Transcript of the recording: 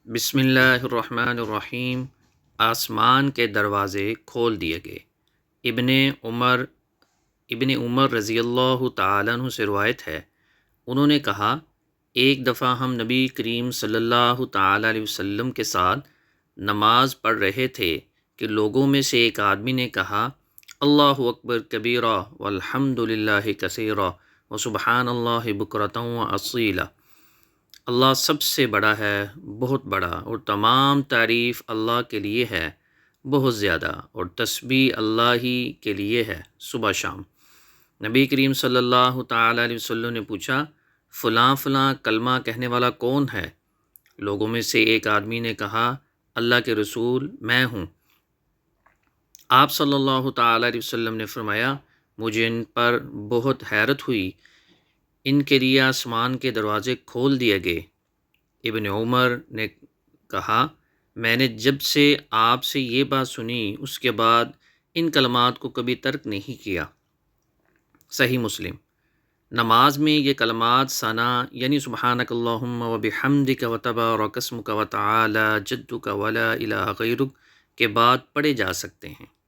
بسم اللہ الرحمن الرحیم۔ آسمان کے دروازے کھول دیے گئے۔ ابن عمر رضی اللہ تعالیٰ عنہ سے روایت ہے، انہوں نے کہا ایک دفعہ ہم نبی کریم صلی اللہ تعالیٰ علیہ وسلم کے ساتھ نماز پڑھ رہے تھے کہ لوگوں میں سے ایک آدمی نے کہا اللہ اکبر کبیرہ والحمد للہ کثیرہ وسبحان اللہ بکرۃ واصیلا۔ اللہ سب سے بڑا ہے، بہت بڑا، اور تمام تعریف اللہ کے لیے ہے بہت زیادہ، اور تسبیح اللہ ہی کے لیے ہے صبح شام۔ نبی کریم صلی اللہ تعالیٰ علیہ وسلم نے پوچھا فلاں فلاں کلمہ کہنے والا کون ہے؟ لوگوں میں سے ایک آدمی نے کہا اللہ کے رسول میں ہوں۔ آپ صلی اللہ تعالیٰ علیہ وسلم نے فرمایا مجھے ان پر بہت حیرت ہوئی، ان کے لیے آسمان کے دروازے کھول دیے گئے۔ ابن عمر نے کہا میں نے جب سے آپ سے یہ بات سنی اس کے بعد ان کلمات کو کبھی ترک نہیں کیا۔ صحیح مسلم۔ نماز میں یہ کلمات ثنا یعنی سبحانک اللہم و بحمدک و تبارک اسمک و تعالی جدک ولا الہ غیرک کے بعد پڑھے جا سکتے ہیں۔